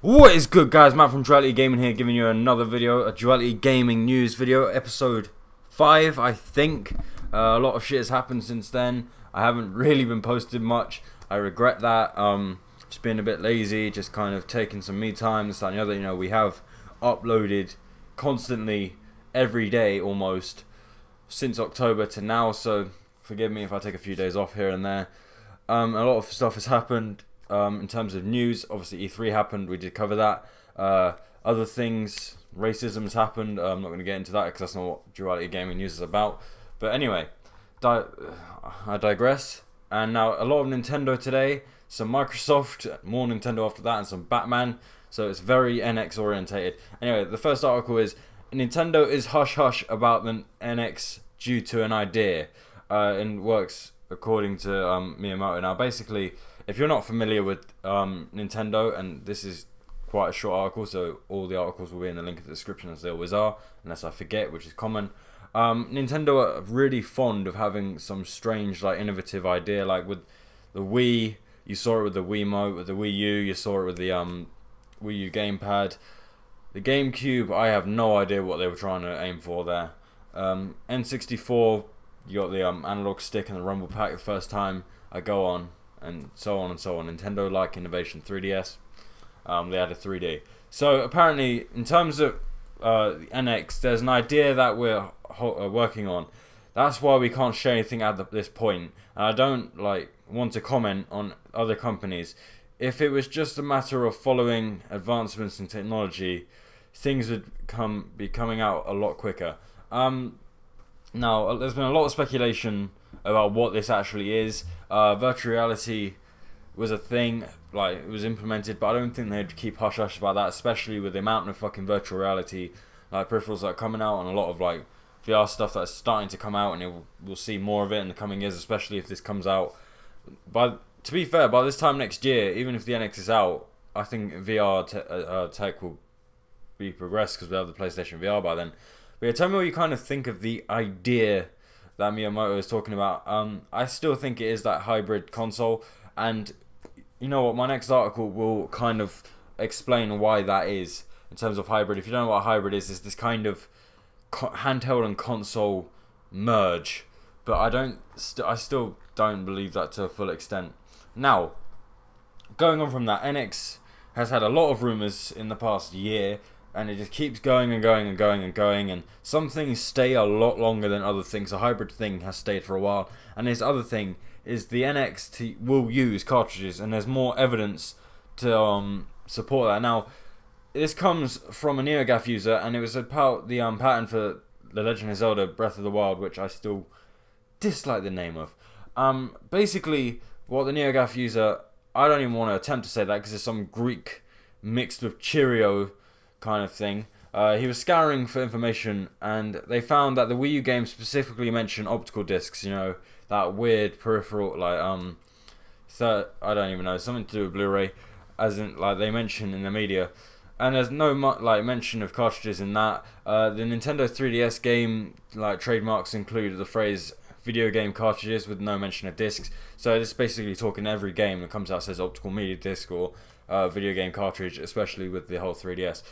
What is good, guys? Matt from Duality Gaming here, giving you another video, a Duality Gaming news video, episode 5, I think. A lot of shit has happened since then. I haven't really been posting much. I regret that. Just being a bit lazy, just kind of taking some me time, this, that, and the other. You know, we have uploaded constantly every day almost since October to now, so forgive me if I take a few days off here and there. A lot of stuff has happened. In terms of news, obviously E3 happened, we did cover that. Other things, racism has happened. I'm not going to get into that because that's not what Duality Gaming News is about. But anyway, I digress. And now a lot of Nintendo today, some Microsoft, more Nintendo after that, and some Batman. So it's very NX orientated. Anyway, the first article is Nintendo is hush hush about the NX due to an idea, and works according to Miyamoto. Now basically, if you're not familiar with Nintendo, and this is quite a short article, so all the articles will be in the link in the description as they always are, unless I forget, which is common. Nintendo are really fond of having some strange, like, innovative idea, like with the Wii, you saw it with the Wiimote, with the Wii U, you saw it with the Wii U gamepad. The GameCube, I have no idea what they were trying to aim for there. N64, you got the analog stick and the rumble pack the first time I go on, and so on and so on. Nintendo like innovation. 3DS, they added 3D. So apparently, in terms of the NX, there's an idea that we're working on. That's why we can't share anything at this point. And I don't want to comment on other companies. If it was just a matter of following advancements in technology, things would be coming out a lot quicker. Now, there's been a lot of speculation about what this actually is. Virtual reality was a thing, like, it was implemented, but I don't think they'd keep hush-hush about that, especially with the amount of fucking virtual reality peripherals that are coming out, and a lot of VR stuff that's starting to come out, and we'll see more of it in the coming years, especially if this comes out. But to be fair, by this time next year, even if the NX is out, I think VR tech will be progressed because we have the PlayStation VR by then. But yeah, tell me what you kind of think of the idea that Miyamoto is talking about. I still think it is that hybrid console, and you know what, my next article will kind of explain why that is in terms of hybrid. If you don't know what a hybrid is this kind of handheld and console merge, but I still don't believe that to a full extent. Now, going on from that, NX has had a lot of rumors in the past year, and it just keeps going and going and going and going, and some things stay a lot longer than other things. A hybrid thing has stayed for a while, and this other thing is the NX will use cartridges, and there's more evidence to support that. Now, this comes from a NeoGAF user, and it was about the pattern for The Legend of Zelda Breath of the Wild, which I still dislike the name of. Basically, what the NeoGAF user, I don't even want to attempt to say that because it's some Greek mixed with Cheerio kind of thing. He was scouring for information, and they found that the Wii U game specifically mentioned optical discs. You know, that weird peripheral, I don't even know, something to do with Blu-ray, as in they mention in the media. And there's no mention of cartridges in that. The Nintendo 3DS game trademarks include the phrase video game cartridges with no mention of discs. So this is basically talking every game that comes out says optical media disc or video game cartridge, especially with the whole 3DS.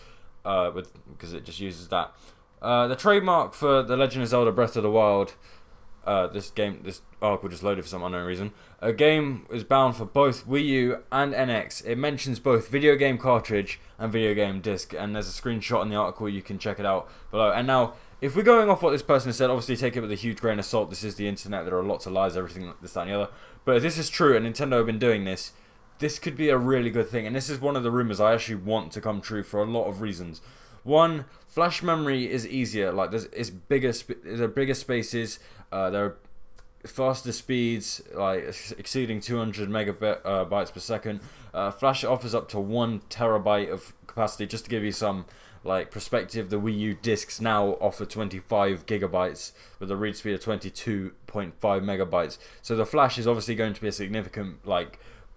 Because it just uses that. The trademark for The Legend of Zelda Breath of the Wild, this article just loaded for some unknown reason. A game is bound for both Wii U and NX. It mentions both video game cartridge and video game disc, and there's a screenshot in the article, you can check it out below. And now, if we're going off what this person has said, obviously take it with a huge grain of salt. This is the internet, there are lots of lies, everything, this, that, and the other. But if this is true, and Nintendo have been doing this, this could be a really good thing, and this is one of the rumors I actually want to come true for a lot of reasons. One, flash memory is easier. There are bigger spaces. There are faster speeds, exceeding 200 megabytes per second. Flash offers up to 1 terabyte of capacity. Just to give you some perspective, the Wii U discs now offer 25 gigabytes with a read speed of 22.5 megabytes. So the flash is obviously going to be a significant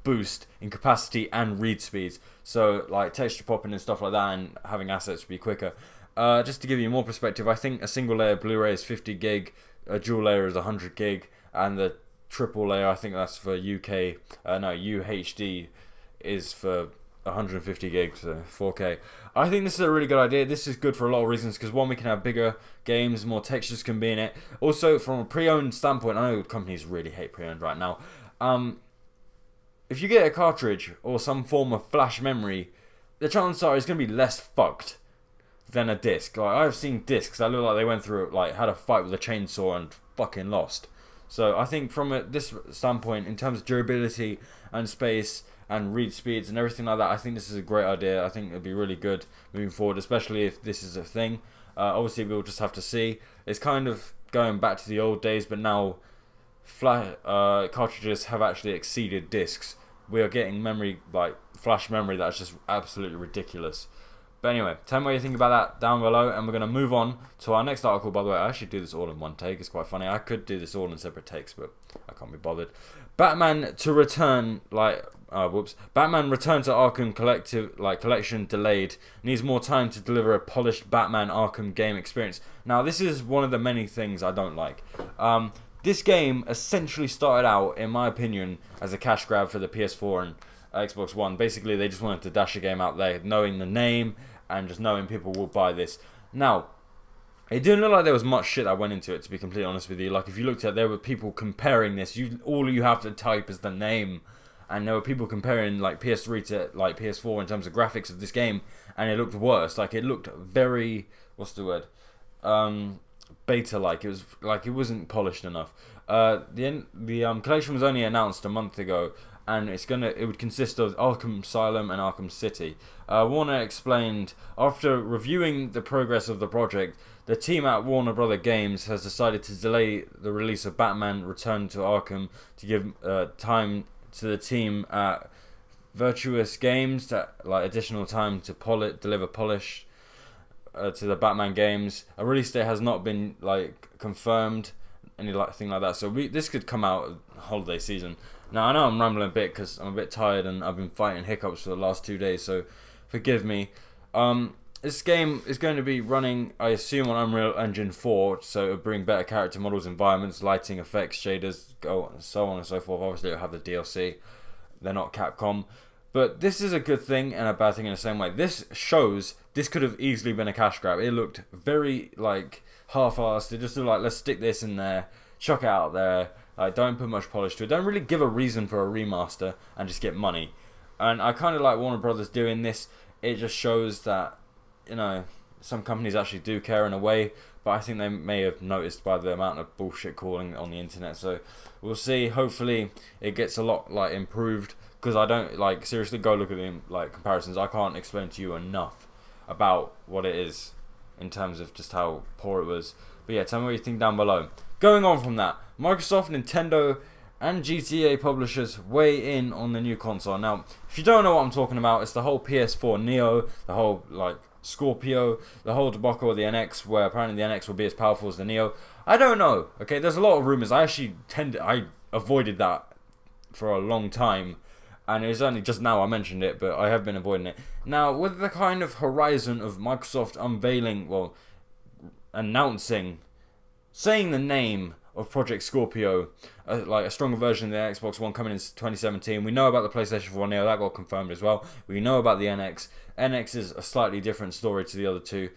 boost in capacity and read speeds. So texture popping and stuff like that, and having assets to be quicker. Just to give you more perspective, I think a single layer Blu-ray is 50 gig a dual layer is 100 gig, and the triple layer, I think that's for UK, no, UHD is for 150 gigs, so 4K. I think this is a really good idea. This is good for a lot of reasons, because one, we can have bigger games, more textures can be in it. Also, from a pre-owned standpoint, I know companies really hate pre-owned right now. If you get a cartridge or some form of flash memory, the chances are it's going to be less fucked than a disc. Like, I've seen discs that look like they went through, like, had a fight with a chainsaw and fucking lost. So I think from this standpoint, in terms of durability and space and read speeds and everything like that, I think this is a great idea. I think it'd be really good moving forward, especially if this is a thing. Obviously, we'll just have to see. It's kind of going back to the old days, but now cartridges have actually exceeded discs. We are getting memory, like flash memory, that's just absolutely ridiculous. But anyway, tell me what you think about that down below, and we're going to move on to our next article. By the way, I actually do this all in one take. It's quite funny. I could do this all in separate takes, but I can't be bothered. Batman to return, Batman Return to Arkham collection delayed. Needs more time to deliver a polished Batman Arkham game experience. Now, this is one of the many things I don't like. This game essentially started out, in my opinion, as a cash grab for the PS4 and Xbox One. Basically, they just wanted to dash a game out there, knowing the name and just knowing people will buy this. Now, it didn't look like there was much shit that went into it, to be completely honest with you. Like, if you looked at it, there were people comparing this. All you have to type is the name, and there were people comparing like PS3 to like PS4 in terms of graphics of this game, and it looked worse. Like, it looked very, what's the word? Beta-like. It was like it wasn't polished enough. The collection was only announced a month ago, and it would consist of Arkham Asylum and Arkham City. Warner explained, after reviewing the progress of the project, the team at Warner Brother Games has decided to delay the release of Batman Return to Arkham to give time to the team at Virtuous Games, additional time to deliver polish to the Batman games. A release date has not been confirmed, anything like that. So this could come out holiday season. Now, I know I'm rambling a bit because I'm a bit tired and I've been fighting hiccups for the last 2 days, so forgive me. This game is going to be running, I assume, on Unreal Engine 4, so it'll bring better character models, environments, lighting, effects, shaders, so on and so forth. Obviously, it'll have the DLC. They're not Capcom. But this is a good thing and a bad thing in the same way. This shows this could have easily been a cash grab. It looked very, half-assed. It just looked like, let's stick this in there, chuck it out there. Don't put much polish to it. Don't really give a reason for a remaster and just get money. And I kind of like Warner Brothers doing this. It just shows that, some companies actually do care in a way. But I think they may have noticed by the amount of bullshit calling on the internet. So we'll see. Hopefully it gets a lot improved. Because I don't, seriously, go look at the comparisons. I can't explain to you enough about what it is in terms of just how poor it was. But yeah, tell me what you think down below. Going on from that, Microsoft, Nintendo, and GTA publishers weigh in on the new console. Now, if you don't know what I'm talking about, it's the whole PS4 Neo, the whole, Scorpio, the whole debacle of the NX, where apparently the NX will be as powerful as the Neo. I don't know, okay? There's a lot of rumors. I avoided that for a long time. And it was only just now I mentioned it, but I have been avoiding it. Now, with the kind of horizon of Microsoft unveiling, announcing, saying the name of Project Scorpio, a stronger version of the Xbox One coming in 2017. We know about the PlayStation 4 Neo, that got confirmed as well. We know about the NX. NX is a slightly different story to the other two.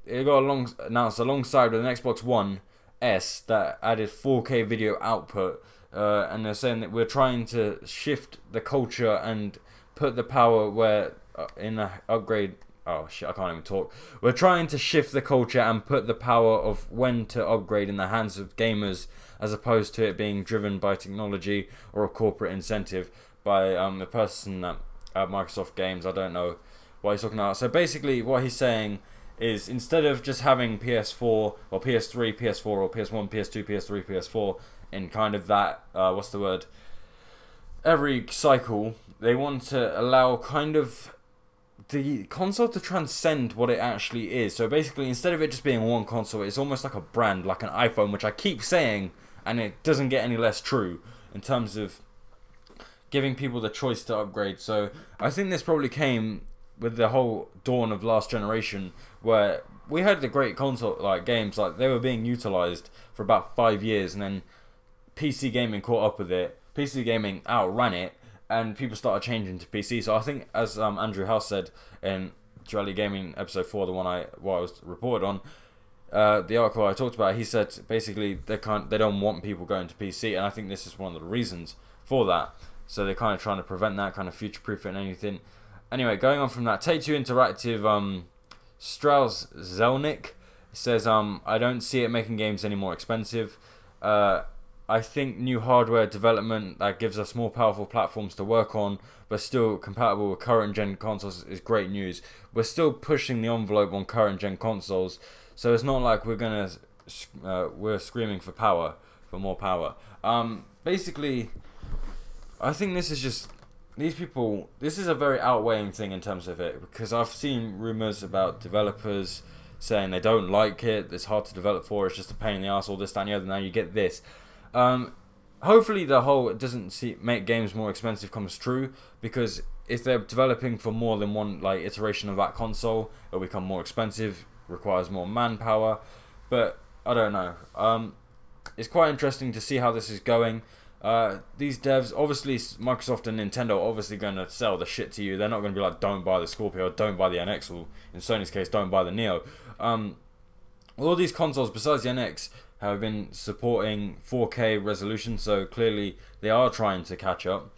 It got announced alongside with an Xbox One S that added 4K video output. And they're saying that we're trying to shift the culture and put the power where in the upgrade. Oh shit, I can't even talk. We're trying to shift the culture and put the power of when to upgrade in the hands of gamers, as opposed to it being driven by technology or a corporate incentive by the person at Microsoft Games. I don't know what he's talking about. So basically, what he's saying is, instead of just having PS4 or PS3, PS4 or PS1, PS2, PS3, PS4 in kind of that, every cycle, they want to allow kind of the console to transcend what it actually is. So basically, instead of it just being one console, it's almost like a brand, like an iPhone, which I keep saying, and it doesn't get any less true in terms of giving people the choice to upgrade. So I think this probably came with the whole dawn of last generation, where we had the great console like games, like they were being utilized for about 5 years, and then PC gaming caught up with it. PC gaming outran it, and people started changing to PC. So I think, as Andrew House said in Duality Gaming episode 4, the one I was reported on, the article I talked about, he said basically they don't want people going to PC, and I think this is one of the reasons for that. So they're kind of trying to prevent that, kind of future-proof it and anything. Anyway, going on from that, Take-Two Interactive, Strauss Zelnick says, I don't see it making games any more expensive. I think new hardware development that gives us more powerful platforms to work on, but still compatible with current gen consoles is great news. We're still pushing the envelope on current gen consoles, so it's not like we're screaming for more power. Basically, I think this is just these people. This is a very outweighing thing in terms of it, because I've seen rumors about developers saying they don't like it. It's hard to develop for. It's just a pain in the ass. All this, that, and the other. Now you get this. Hopefully the whole it doesn't make games more expensive comes true, because if they're developing for more than one like iteration of that console, it'll become more expensive, requires more manpower. But I don't know. It's quite interesting to see how this is going. These devs, obviously Microsoft and Nintendo are obviously going to sell the shit to you. They're not going to be like, don't buy the Scorpio, don't buy the NX, or in Sony's case, don't buy the Neo. All these consoles besides the NX have been supporting 4K resolution, so clearly they are trying to catch up.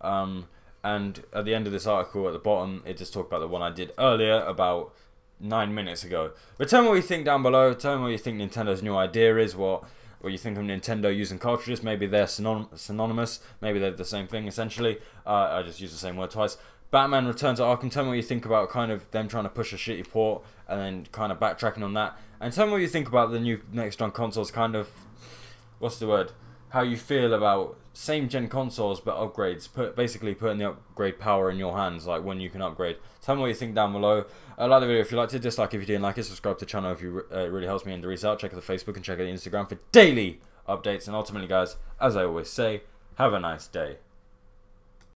And at the end of this article at the bottom, it just talked about the one I did earlier about 9 minutes ago. But tell me what you think down below. Tell me what you think Nintendo's new idea is. What you think of Nintendo using cartridges. Maybe they're synonymous. Maybe they're the same thing essentially. I just used the same word twice. Batman Returns to Arkham. Tell me what you think about kind of them trying to push a shitty port and then kind of backtracking on that. And tell me what you think about the new next-gen consoles, kind of, what's the word? How you feel about same-gen consoles but upgrades. Basically putting the upgrade power in your hands, like when you can upgrade. Tell me what you think down below. Like the video if you liked it, dislike if you didn't like it, subscribe to the channel if you it really helps me in the reach out. Check out the Facebook and check out the Instagram for daily updates. And ultimately, guys, as I always say, have a nice day.